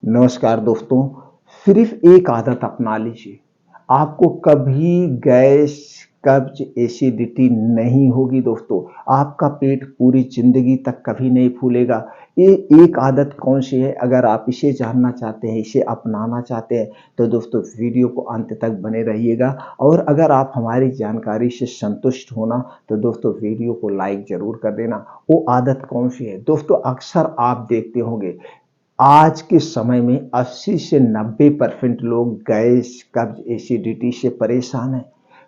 नमस्कार दोस्तों। सिर्फ एक आदत अपना लीजिए, आपको कभी गैस, कब्ज, एसिडिटी नहीं होगी दोस्तों। आपका पेट पूरी ज़िंदगी तक कभी नहीं फूलेगा। ये एक आदत कौन-सी है? अगर आप इसे जानना चाहते हैं, इसे अपनाना चाहते हैं, तो दोस्तों वीडियो को अंत तक बने रहिएगा। और अगर आप हमारी जानकारी से संतुष्ट हो ना, तो दोस्तों वीडियो को लाइक ज़रूर कर देना। वो आदत कौन-सी है? दोस्तों अक्सर आप देखते होंगे आज के समय में 80 से 90% लोग गैस, कब्ज, एसिडिटी से परेशान हैं।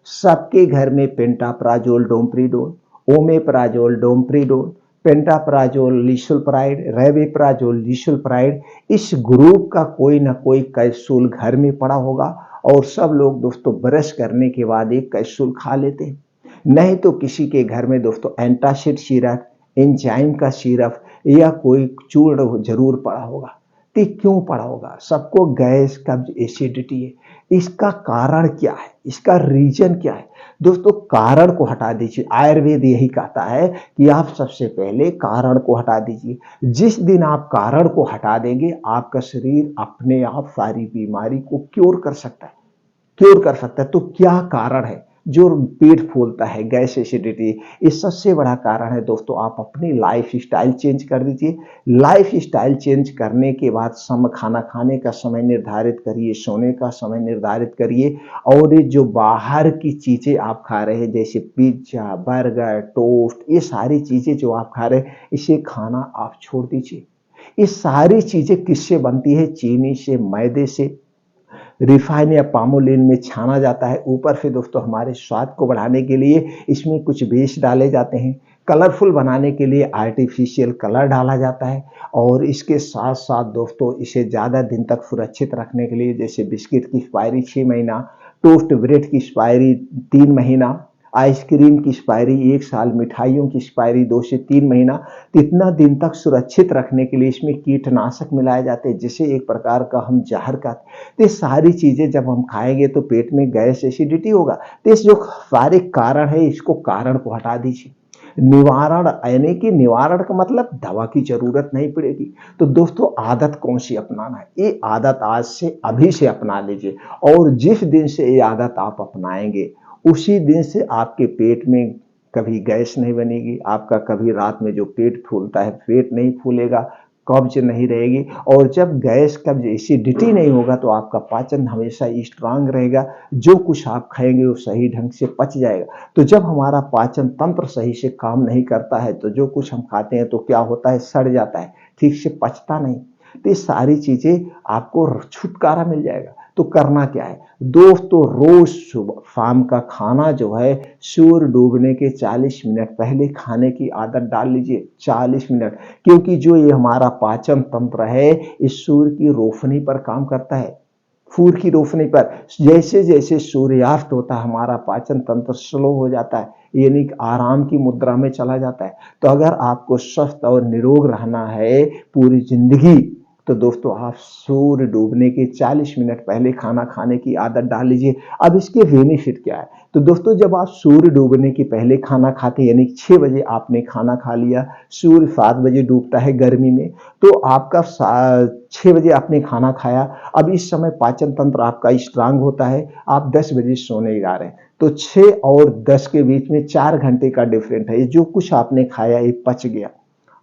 सबके घर में पेंटाप्राजोल, डोमप्रीडोल, ओमेप्राजोल, डोमप्रीडोल, पेंटाप्राजोल, लिसुल्फ्राइड, रेविप्राजोल, लिसुल्फ्राइड, इस ग्रुप का कोई ना कोई कैप्सूल घर में पड़ा होगा। और सब लोग दोस्तों ब्रश करने के बाद एक कैप्सूल खा लेते हैं। नहीं तो किसी के घर में दोस्तों एंटासिड सिरप, एंजाइम का सिरप या कोई चूर्ण जरूर पड़ा होगा। तो क्यों पड़ा होगा? सबको गैस, कब्ज, एसिडिटी है। इसका कारण क्या है? इसका रीजन क्या है? दोस्तों कारण को हटा दीजिए। आयुर्वेद यही कहता है कि आप सबसे पहले कारण को हटा दीजिए। जिस दिन आप कारण को हटा देंगे, आपका शरीर अपने आप सारी बीमारी को क्योर कर सकता है। क्योर कर सकता है। तो क्या कारण है जो पेट फूलता है, गैस, एसिडिटी? इस सबसे बड़ा कारण है दोस्तों, आप अपनी लाइफ स्टाइल चेंज कर दीजिए। लाइफ स्टाइल चेंज करने के बाद खाना खाने का समय निर्धारित करिए, सोने का समय निर्धारित करिए। और ये जो बाहर की चीजें आप खा रहे हैं, जैसे पिज्जा, बर्गर, टोस्ट, ये सारी चीजें जो आप खा रहे हैं, इसे खाना आप छोड़ दीजिए। ये सारी चीजें किससे बनती है? चीनी से, मैदे से, रिफाइन या पामोलिन में छाना जाता है। ऊपर से दोस्तों हमारे स्वाद को बढ़ाने के लिए इसमें कुछ बेस डाले जाते हैं। कलरफुल बनाने के लिए आर्टिफिशियल कलर डाला जाता है। और इसके साथ साथ दोस्तों इसे ज़्यादा दिन तक सुरक्षित रखने के लिए, जैसे बिस्किट की एक्सपायरी 6 महीना, टोस्ट ब्रेड की एक्सपायरी 3 महीना, आइसक्रीम की एक्सपायरी 1 साल, मिठाइयों की एक्सपायरी 2 से 3 महीना। तो इतना दिन तक सुरक्षित रखने के लिए इसमें कीटनाशक मिलाए जाते हैं, जिसे एक प्रकार का हम जहर कहते हैं। तो ये सारी चीजें जब हम खाएंगे तो पेट में गैस, एसिडिटी होगा। तो इस जो सारे कारण है, इसको कारण को हटा दीजिए। निवारण यानी कि निवारण का मतलब दवा की जरूरत नहीं पड़ेगी। तो दोस्तों आदत कौन सी अपनाना है? ये आदत आज से अभी से अपना लीजिए। और जिस दिन से ये आदत आप अपनाएंगे, उसी दिन से आपके पेट में कभी गैस नहीं बनेगी। आपका कभी रात में जो पेट फूलता है, पेट नहीं फूलेगा, कब्ज नहीं रहेगी। और जब गैस, कब्ज, एसिडिटी नहीं होगा तो आपका पाचन हमेशा स्ट्रांग रहेगा। जो कुछ आप खाएंगे वो सही ढंग से पच जाएगा। तो जब हमारा पाचन तंत्र सही से काम नहीं करता है, तो जो कुछ हम खाते हैं तो क्या होता है? सड़ जाता है, ठीक से पचता नहीं। तो ये सारी चीजें आपको छुटकारा मिल जाएगा। तो करना क्या है दोस्तों? रोज सुबह शाम का खाना जो है, सूर्य डूबने के 40 मिनट पहले खाने की आदत डाल लीजिए। 40 मिनट, क्योंकि जो ये हमारा पाचन तंत्र है, इस सूर्य की रोशनी पर काम करता है। सूर्य की रोशनी पर जैसे जैसे सूर्यास्त होता है, हमारा पाचन तंत्र स्लो हो जाता है, यानी कि आराम की मुद्रा में चला जाता है। तो अगर आपको स्वस्थ और निरोग रहना है पूरी जिंदगी, तो दोस्तों आप सूर्य डूबने के 40 मिनट पहले खाना खाने की आदत डाल लीजिए। अब इसके बेनिफिट क्या है? तो दोस्तों जब आप सूर्य डूबने के पहले खाना खाते हैं, यानी 6 बजे आपने खाना खा लिया, सूर्य 7 बजे डूबता है गर्मी में, तो आपका 6 बजे आपने खाना खाया। अब इस समय पाचन तंत्र आपका स्ट्रांग होता है। आप 10 बजे सोने जा रहे हैं, तो 6 और 10 के बीच में 4 घंटे का डिफरेंट है। जो कुछ आपने खाया ये पच गया।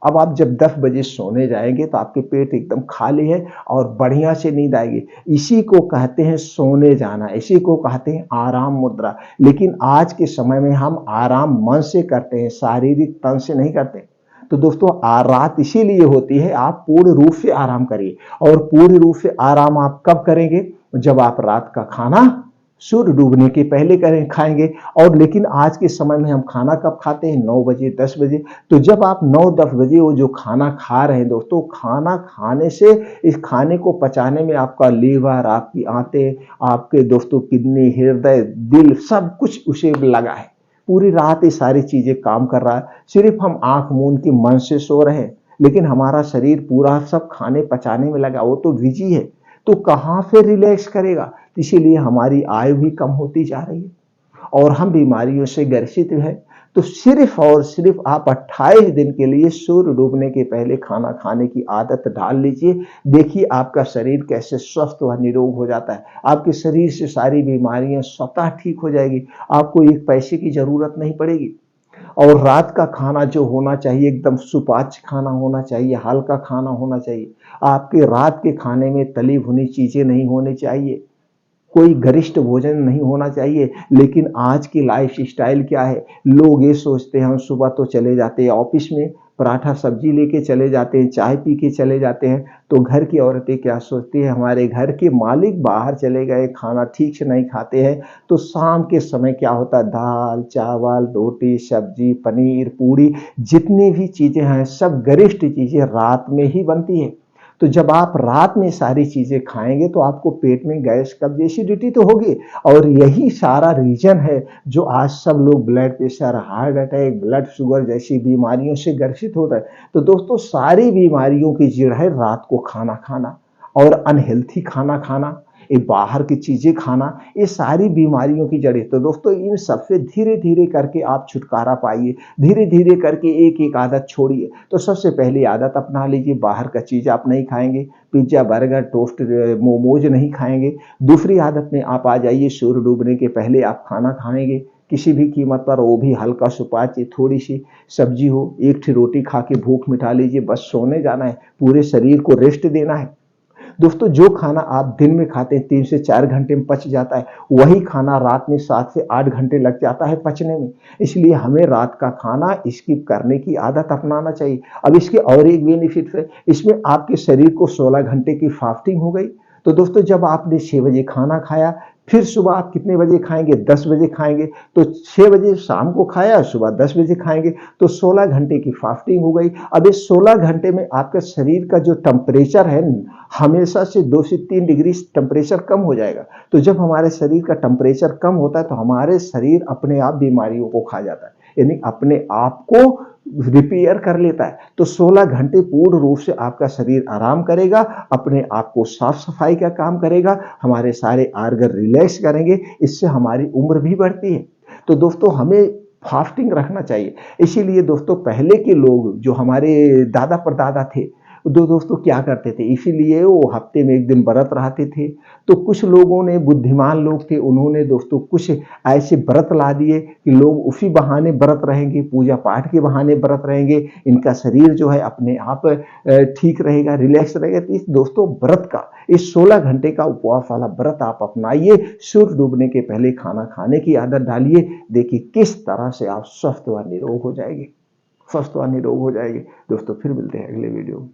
अब आप जब 10 बजे सोने जाएंगे तो आपके पेट एकदम खाली है और बढ़िया से नींद आएगी। इसी को कहते हैं सोने जाना, इसी को कहते हैं आराम मुद्रा। लेकिन आज के समय में हम आराम मन से करते हैं, शारीरिक तन से नहीं करते। तो दोस्तों रात इसीलिए होती है, आप पूर्ण रूप से आराम करिए। और पूर्ण रूप से आराम आप कब करेंगे? जब आप रात का खाना सूर्य डूबने के पहले करें, खाएंगे। और लेकिन आज के समय में हम खाना कब खाते हैं? 9 बजे, 10 बजे। तो जब आप 9-10 बजे वो जो खाना खा रहे हैं दोस्तों, खाना खाने से इस खाने को पचाने में आपका लीवर, आपकी आंतें, आपके दोस्तों किडनी, हृदय, दिल, सब कुछ उसे लगा है। पूरी रात ये सारी चीजें काम कर रहा है। सिर्फ हम आंख मूंद के मन से सो रहे हैं, लेकिन हमारा शरीर पूरा सब खाने पचाने में लगा, वो तो बिजी है। तो कहाँ से रिलैक्स करेगा? इसीलिए हमारी आयु भी कम होती जा रही है और हम बीमारियों से ग्रसित है। तो सिर्फ और सिर्फ आप 28 दिन के लिए सूर्य डूबने के पहले खाना खाने की आदत डाल लीजिए। देखिए आपका शरीर कैसे स्वस्थ व निरोग हो जाता है। आपके शरीर से सारी बीमारियां स्वतः ठीक हो जाएगी। आपको एक पैसे की जरूरत नहीं पड़ेगी। और रात का खाना जो होना चाहिए एकदम सुपाच्य खाना होना चाहिए, हल्का खाना होना चाहिए। आपके रात के खाने में तली भुनी चीजें नहीं होनी चाहिए, कोई गरिष्ठ भोजन नहीं होना चाहिए। लेकिन आज की लाइफ स्टाइल क्या है, लोग ये सोचते हैं हम सुबह तो चले जाते हैं ऑफिस में, पराठा सब्जी लेके चले जाते हैं, चाय पी के चले जाते हैं, तो घर की औरतें क्या सोचती हैं, हमारे घर के मालिक बाहर चले गए, खाना ठीक से नहीं खाते हैं, तो शाम के समय क्या होता है, दाल चावल रोटी सब्जी पनीर पूड़ी जितनी भी चीजें हैं सब गरिष्ठ चीजें रात में ही बनती है। तो जब आप रात में सारी चीजें खाएंगे तो आपको पेट में गैस कब्ज एसिडिटी तो होगी। और यही सारा रीजन है जो आज सब लोग blood pressure heart attack blood sugar जैसी बीमारियों से ग्रसित होता है। तो दोस्तों सारी बीमारियों की जड़ है रात को खाना खाना और अनहेल्थी खाना खाना, ये बाहर की चीजें खाना, ये सारी बीमारियों की जड़ है। तो दोस्तों इन सबसे धीरे धीरे करके आप छुटकारा पाइए, धीरे धीरे करके एक एक आदत छोड़िए। तो सबसे पहली आदत अपना लीजिए, बाहर का चीज आप नहीं खाएंगे, पिज्जा बर्गर टोस्ट मोमोज नहीं खाएंगे। दूसरी आदत में आप आ जाइए, सूर्य डूबने के पहले आप खाना खाएंगे किसी भी कीमत पर, वो भी हल्का सुपाच्य, थोड़ी सी सब्जी हो, एक ठी रोटी खा के भूख मिटा लीजिए, बस सोने जाना है, पूरे शरीर को रेस्ट देना है। दोस्तों जो खाना आप दिन में खाते हैं 3 से 4 घंटे में पच जाता है, वही खाना रात में 7 से 8 घंटे लग जाता है पचने में। इसलिए हमें रात का खाना स्किप करने की आदत अपनाना चाहिए। अब इसके और एक बेनिफिट है, इसमें आपके शरीर को 16 घंटे की फास्टिंग हो गई। तो दोस्तों जब आपने 6 बजे खाना खाया, फिर सुबह आप कितने बजे खाएंगे, 10 बजे खाएंगे, तो 6 बजे शाम को खाया, सुबह 10 बजे खाएंगे, तो 16 घंटे की फास्टिंग हो गई। अब इस 16 घंटे में आपके शरीर का जो टेम्परेचर है हमेशा से 2 से 3 डिग्री टेम्परेचर कम हो जाएगा। तो जब हमारे शरीर का टेम्परेचर कम होता है तो हमारे शरीर अपने आप बीमारियों को खा जाता है, यानी अपने आप को रिपेयर कर लेता है। तो 16 घंटे पूर्ण रूप से आपका शरीर आराम करेगा, अपने आप को साफ सफाई का काम करेगा, हमारे सारे आर्गन रिलैक्स करेंगे, इससे हमारी उम्र भी बढ़ती है। तो दोस्तों हमें फास्टिंग रखना चाहिए। इसीलिए दोस्तों पहले के लोग जो हमारे दादा परदादा थे, दोस्तों क्या करते थे, इसीलिए वो हफ्ते में एक दिन व्रत रहते थे। तो कुछ लोगों ने, बुद्धिमान लोग थे, उन्होंने दोस्तों कुछ ऐसे व्रत ला दिए कि लोग उसी बहाने व्रत रहेंगे, पूजा पाठ के बहाने व्रत रहेंगे, इनका शरीर जो है अपने आप ठीक रहेगा, रिलैक्स रहेगा। तो इस दोस्तों व्रत का, इस 16 घंटे का उपवास वाला व्रत आप अपनाइए, सूर्य डूबने के पहले खाना खाने की आदत डालिए। देखिए किस तरह से आप स्वस्थ व निरोग हो जाएंगे, स्वस्थ व निरोग हो जाएंगे। दोस्तों फिर मिलते हैं अगले वीडियो में।